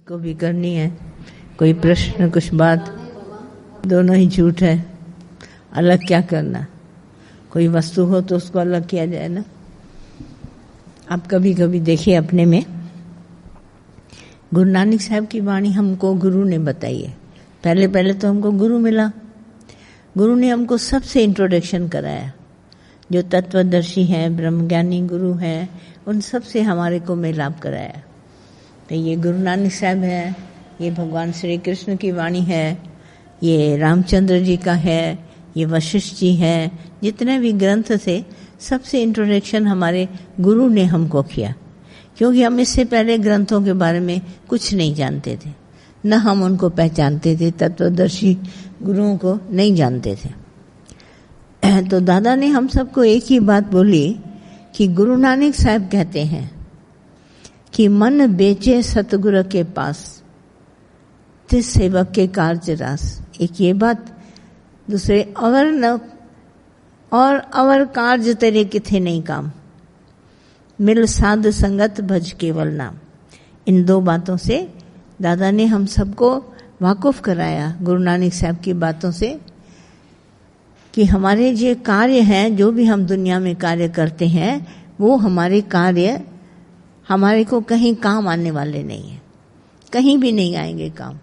को भी करनी है, कोई प्रश्न कुछ बात, दोनों ही झूठ है। अलग क्या करना, कोई वस्तु हो तो उसको अलग किया जाए ना। आप कभी कभी देखिए अपने में, गुरु नानक साहब की वाणी हमको गुरु ने बताई है। पहले पहले तो हमको गुरु मिला, गुरु ने हमको सबसे इंट्रोडक्शन कराया। जो तत्वदर्शी हैं, ब्रह्मज्ञानी गुरु हैं, उन सब से हमारे को मिलाप कराया। तो ये गुरु नानक साहब है, ये भगवान श्री कृष्ण की वाणी है, ये रामचंद्र जी का है, ये वशिष्ठ जी हैं। जितने भी ग्रंथ थे सबसे इंट्रोडक्शन हमारे गुरु ने हमको किया, क्योंकि हम इससे पहले ग्रंथों के बारे में कुछ नहीं जानते थे, न हम उनको पहचानते थे, तत्वदर्शी गुरुओं को नहीं जानते थे। तो दादा ने हम सबको एक ही बात बोली कि गुरु नानक साहब कहते हैं कि मन बेचे सतगुरु के पास, तिस सेवक के कार्य रास। एक ये बात, दूसरे अवर कार्य तेरे किथे नहीं काम, मिल साध संगत भज केवल नाम। इन दो बातों से दादा ने हम सबको वाकुफ कराया, गुरु नानक साहब की बातों से, कि हमारे जो कार्य हैं, जो भी हम दुनिया में कार्य करते हैं, वो हमारे कार्य हमारे को कहीं काम आने वाले नहीं है, कहीं भी नहीं आएंगे काम।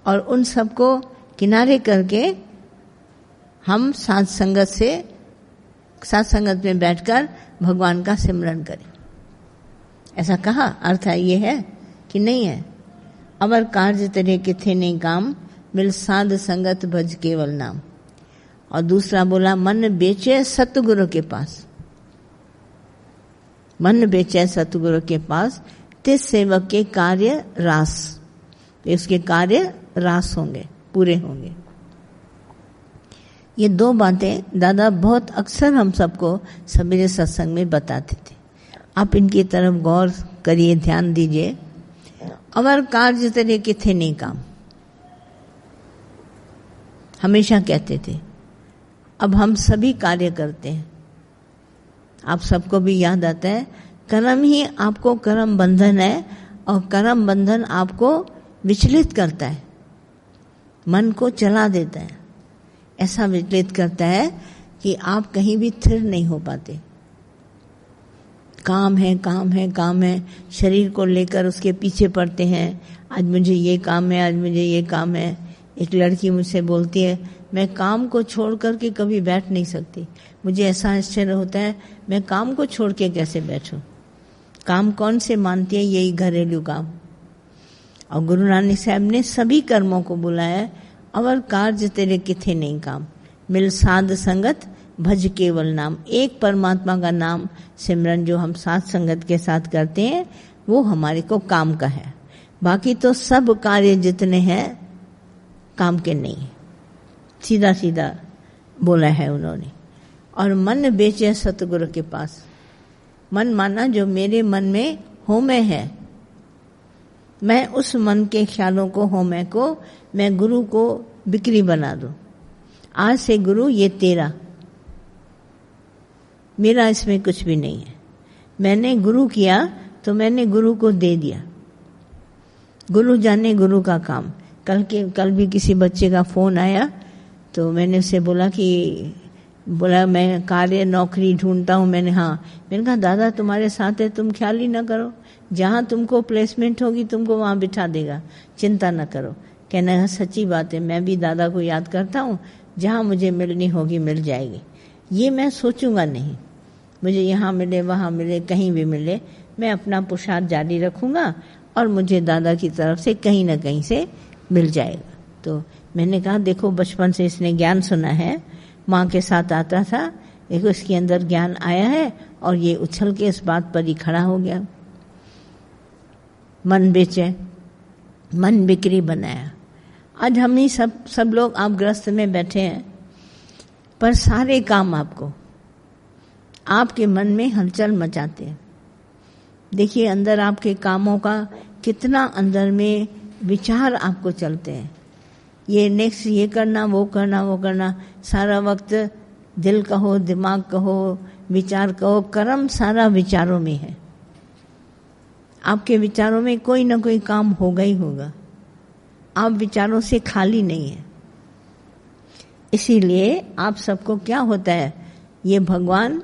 और उन सबको किनारे करके हम साथ संगत में बैठकर भगवान का सिमरन करें। ऐसा कहा, अर्थ ये है कि नहीं है। अवर कार्य तेरे किथे नहीं काम, मिल साध संगत भज केवल नाम। और दूसरा बोला, मन बेचे सतगुरु के पास, मन बेचे सतगुरु के पास, तिस सेवक के कार्य रास। इसके कार्य रास होंगे, पूरे होंगे। ये दो बातें दादा बहुत अक्सर हम सबको सवेरे सत्संग में बताते थे। आप इनकी तरफ गौर करिए, ध्यान दीजिए। अवर कार्य तेरे किथे नहीं काम, हमेशा कहते थे। अब हम सभी कार्य करते हैं, आप सबको भी याद आता है, कर्म ही आपको कर्म बंधन है, और कर्म बंधन आपको विचलित करता है, मन को चला देता है, ऐसा विचलित करता है कि आप कहीं भी स्थिर नहीं हो पाते। काम है, काम है, काम है, शरीर को लेकर उसके पीछे पड़ते हैं। आज मुझे ये काम है, आज मुझे ये काम है। एक लड़की मुझसे बोलती है, मैं काम को छोड़ करके कभी बैठ नहीं सकती। मुझे ऐसा आश्चर्य होता है, मैं काम को छोड़ के कैसे बैठूं। काम कौन से मानती है, यही घरेलू काम। और गुरु नानक साहब ने सभी कर्मों को बुलाया, अवर कार्य तेरे किथे नहीं काम, मिल साध संगत भज केवल नाम। एक परमात्मा का नाम सिमरन जो हम साथ संगत के साथ करते हैं, वो हमारे को काम का है। बाकी तो सब कार्य जितने हैं काम के नहीं है, सीधा सीधा बोला है उन्होंने। और मन बेचे सतगुरु के पास, मन माना जो मेरे मन में होमय है, मैं उस मन के ख्यालों को, होमय को, मैं गुरु को बिक्री बना दूं। आज से गुरु ये तेरा, मेरा इसमें कुछ भी नहीं है। मैंने गुरु किया तो मैंने गुरु को दे दिया, गुरु जाने गुरु का काम। कल भी किसी बच्चे का फोन आया, तो मैंने उससे बोला मैं कार्य नौकरी ढूंढता हूँ। मैंने कहा दादा तुम्हारे साथ है, तुम ख्याल ही ना करो, जहाँ तुमको प्लेसमेंट होगी तुमको वहाँ बिठा देगा, चिंता न करो। कहना सच्ची बात है, मैं भी दादा को याद करता हूँ, जहाँ मुझे मिलनी होगी मिल जाएगी। ये मैं सोचूंगा नहीं, मुझे यहाँ मिले वहाँ मिले कहीं भी मिले, मैं अपना पुरुषार्थ जारी रखूँगा और मुझे दादा की तरफ से कहीं ना कहीं से मिल जाएगा। तो मैंने कहा देखो, बचपन से इसने ज्ञान सुना है, माँ के साथ आता था, देखो इसके अंदर ज्ञान आया है और ये उछल के इस बात पर ही खड़ा हो गया। मन बेचे, मन बिक्री बनाया। आज हम ही सब लोग आप ग्रस्त में बैठे हैं, पर सारे काम आपको आपके मन में हलचल मचाते हैं। देखिए अंदर आपके कामों का कितना अंदर में विचार आपको चलते हैं, ये नेक्स्ट ये करना, वो करना, वो करना। सारा वक्त दिल कहो, दिमाग कहो, विचार कहो, कर्म सारा विचारों में है। आपके विचारों में कोई ना कोई काम होगा ही होगा। आप विचारों से खाली नहीं है। इसीलिए आप सबको क्या होता है, ये भगवान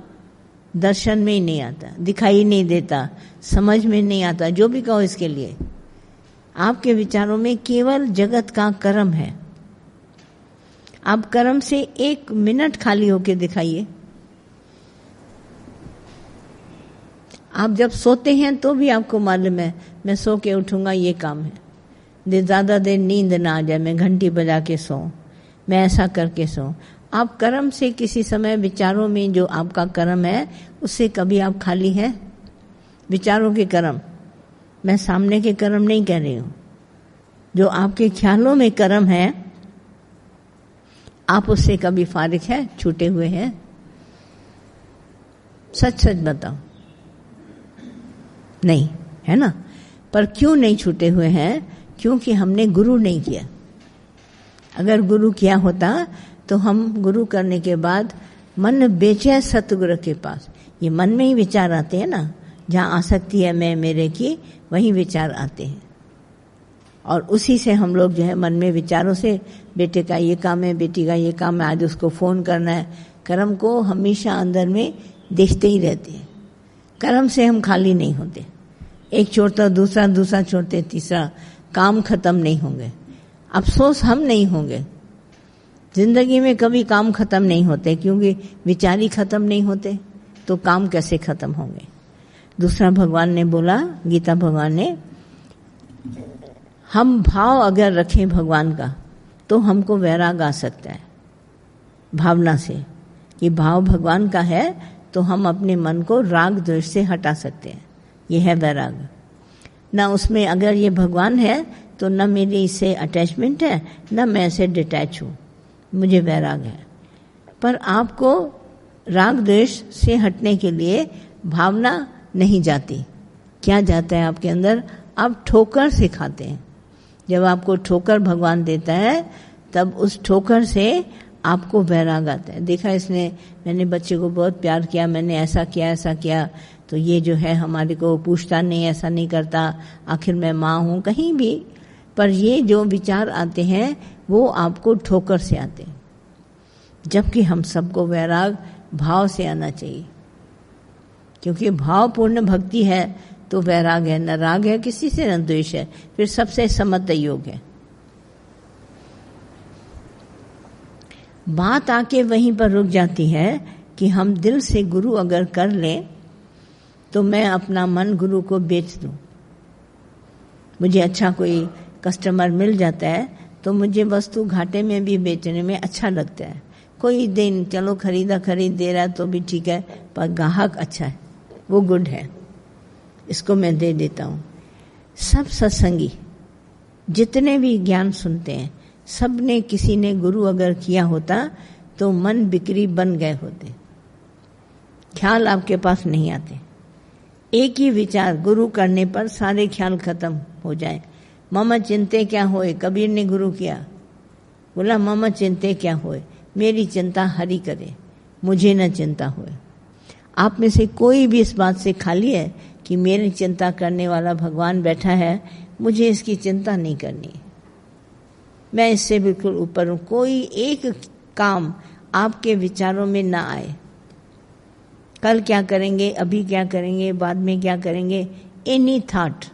दर्शन में ही नहीं आता, दिखाई नहीं देता, समझ में नहीं आता, जो भी कहो इसके लिए। आपके विचारों में केवल जगत का कर्म है। आप कर्म से 1 मिनट खाली होके दिखाइए। आप जब सोते हैं तो भी आपको मालूम है मैं सो के उठूंगा, ये काम है। ज़्यादा देर नींद ना आ जाए, मैं घंटी बजा के सोऊं, मैं ऐसा करके सोऊं। आप कर्म से किसी समय विचारों में जो आपका कर्म है उससे कभी आप खाली हैं? विचारों के कर्म, मैं सामने के कर्म नहीं कह रही हूँ, जो आपके ख्यालों में कर्म है आप उससे कभी फारिग है, छूटे हुए हैं? सच सच बताओ, नहीं है ना? पर क्यों नहीं छूटे हुए हैं? क्योंकि हमने गुरु नहीं किया। अगर गुरु किया होता तो हम गुरु करने के बाद मन बेचे सतगुरु के पास। ये मन में ही विचार आते हैं ना, जहाँ आसक्ति है मैं मेरे की, वहीं विचार आते हैं। और उसी से हम लोग जो है मन में विचारों से, बेटे का ये काम है, बेटी का ये काम है, आज उसको फोन करना है, कर्म को हमेशा अंदर में देखते ही रहते हैं। कर्म से हम खाली नहीं होते। एक छोड़ता दूसरा, दूसरा छोड़ते तीसरा, काम खत्म नहीं होंगे। अफसोस हम नहीं होंगे। जिंदगी में कभी काम खत्म नहीं होते, क्योंकि विचार ही खत्म नहीं होते तो काम कैसे खत्म होंगे। दूसरा भगवान ने बोला, गीता भगवान ने, हम भाव अगर रखें भगवान का तो हमको वैराग आ सकता है। भावना से कि भाव भगवान का है तो हम अपने मन को राग द्वेष से हटा सकते हैं। ये है वैराग। ना उसमें अगर ये भगवान है तो न मेरी इससे अटैचमेंट है, न मैं इससे डिटैच हूँ, मुझे वैराग है। पर आपको राग द्वेष से हटने के लिए भावना नहीं जाती। क्या जाता है आपके अंदर? आप ठोकर से खाते हैं। जब आपको ठोकर भगवान देता है तब उस ठोकर से आपको वैराग आता है। देखा इसने, मैंने बच्चे को बहुत प्यार किया, मैंने ऐसा किया ऐसा किया, तो ये जो है हमारे को पूछता नहीं, ऐसा नहीं करता, आखिर मैं माँ हूँ, कहीं भी। पर ये जो विचार आते हैं वो आपको ठोकर से आते हैं, जबकि हम सबको वैराग भाव से आना चाहिए। क्योंकि भावपूर्ण भक्ति है तो वैराग है, न राग है किसी से, न द्वेष है, फिर सबसे समत योग है। बात आके वहीं पर रुक जाती है कि हम दिल से गुरु अगर कर लें तो मैं अपना मन गुरु को बेच दूं। मुझे अच्छा कोई कस्टमर मिल जाता है तो मुझे वस्तु घाटे में भी बेचने में अच्छा लगता है। कोई दिन चलो खरीद दे रहा है तो भी ठीक है, पर ग्राहक अच्छा है, वो गुड है, इसको मैं दे देता हूँ। सब सत्संगी जितने भी ज्ञान सुनते हैं, सब ने किसी ने गुरु अगर किया होता तो मन बिक्री बन गए होते। ख्याल आपके पास नहीं आते। एक ही विचार गुरु करने पर सारे ख्याल खत्म हो जाए। मम चिंते क्या होए, कबीर ने गुरु किया, बोला मम चिंते क्या होए, मेरी चिंता हरि करे, मुझे न चिंता होए। आप में से कोई भी इस बात से खाली है कि मेरी चिंता करने वाला भगवान बैठा है, मुझे इसकी चिंता नहीं करनी, मैं इससे बिल्कुल ऊपर हूँ। कोई एक काम आपके विचारों में ना आए, कल क्या करेंगे, अभी क्या करेंगे, बाद में क्या करेंगे, एनी थॉट।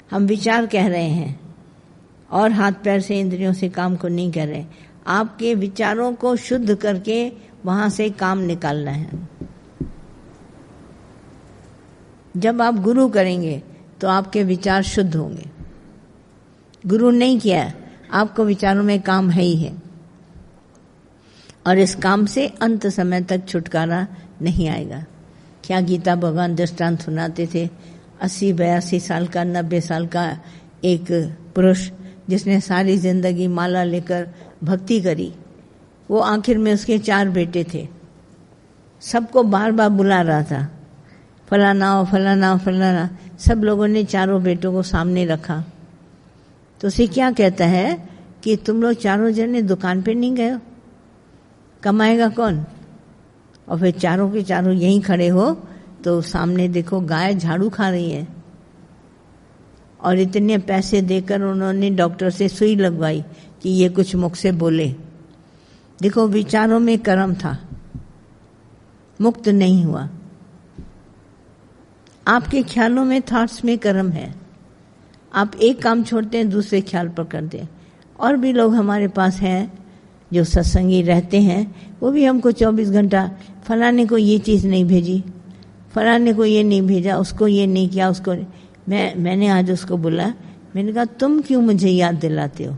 हम विचार कह रहे हैं और हाथ पैर से इंद्रियों से काम को नहीं कर रहे। आपके विचारों को शुद्ध करके वहां से काम निकालना है। जब आप गुरु करेंगे तो आपके विचार शुद्ध होंगे। गुरु नहीं किया, आपको विचारों में काम है ही है, और इस काम से अंत समय तक छुटकारा नहीं आएगा। क्या गीता भगवान दृष्टांत सुनाते थे। 80-82 साल का, 90 साल का एक पुरुष जिसने सारी जिंदगी माला लेकर भक्ति करी, वो आखिर में उसके 4 बेटे थे। सबको बार बार बुला रहा था, फलाना हो फलाना हो फलाना। सब लोगों ने 4 बेटों को सामने रखा तो उसे क्या कहता है कि तुम लोग 4 जने दुकान पे नहीं गए हो, कमाएगा कौन? और फिर 4 के 4 यहीं खड़े हो तो सामने देखो गाय झाड़ू खा रही है, और इतने पैसे देकर उन्होंने डॉक्टर से सुई लगवाई कि ये कुछ मुख से बोले। देखो, विचारों में कर्म था, मुक्त नहीं हुआ। आपके ख्यालों में, थॉट्स में कर्म है। आप एक काम छोड़ते हैं, दूसरे ख्याल पर करते हैं। और भी लोग हमारे पास हैं जो सत्संगी रहते हैं, वो भी हमको 24 घंटा फलाने को ये चीज़ नहीं भेजी, फलाने को ये नहीं भेजा, उसको ये नहीं किया, उसको मैंने आज उसको बोला, मैंने कहा तुम क्यों मुझे याद दिलाते हो?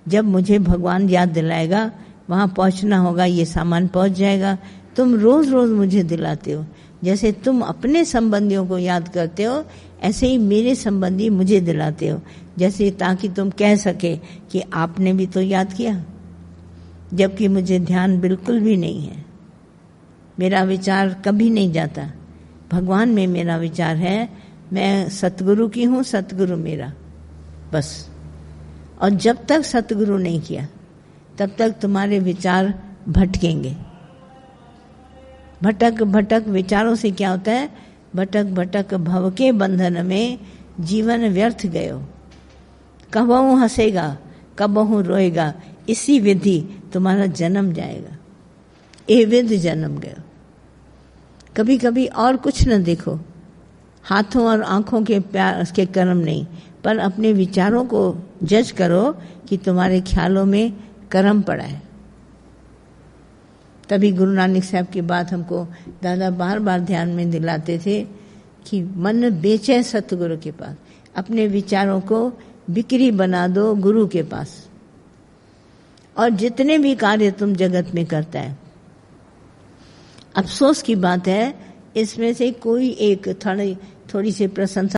जब मुझे भगवान याद दिलाएगा, वहाँ पहुँचना होगा, ये सामान पहुँच जाएगा। तुम रोज़ रोज़ मुझे दिलाते हो। जैसे तुम अपने संबंधियों को याद करते हो, ऐसे ही मेरे संबंधी मुझे दिलाते हो, जैसे ताकि तुम कह सके कि आपने भी तो याद किया। जबकि मुझे ध्यान बिल्कुल भी नहीं है, मेरा विचार कभी नहीं जाता। भगवान में मेरा विचार है, मैं सतगुरु की हूँ, सतगुरु मेरा, बस। और जब तक सतगुरु नहीं किया, तब तक तुम्हारे विचार भटकेंगे। भटक भटक विचारों से क्या होता है? भटक भटक भव के बंधन में जीवन व्यर्थ गयो। कबहू हंसेगा, कबहू रोएगा, इसी विधि तुम्हारा जन्म जाएगा। ए विध जन्म गयो। कभी कभी और कुछ न देखो, हाथों और आंखों के प्यार के कर्म नहीं, पर अपने विचारों को जज करो कि तुम्हारे ख्यालों में कर्म पड़ा है। तभी गुरु नानक साहब की बात हमको दादा बार बार ध्यान में दिलाते थे कि मन बेचे सतगुरु के पास, अपने विचारों को बिक्री बना दो गुरु के पास। और जितने भी कार्य तुम जगत में करता है, अफसोस की बात है, इसमें से कोई एक थोड़ी सी प्रशंसा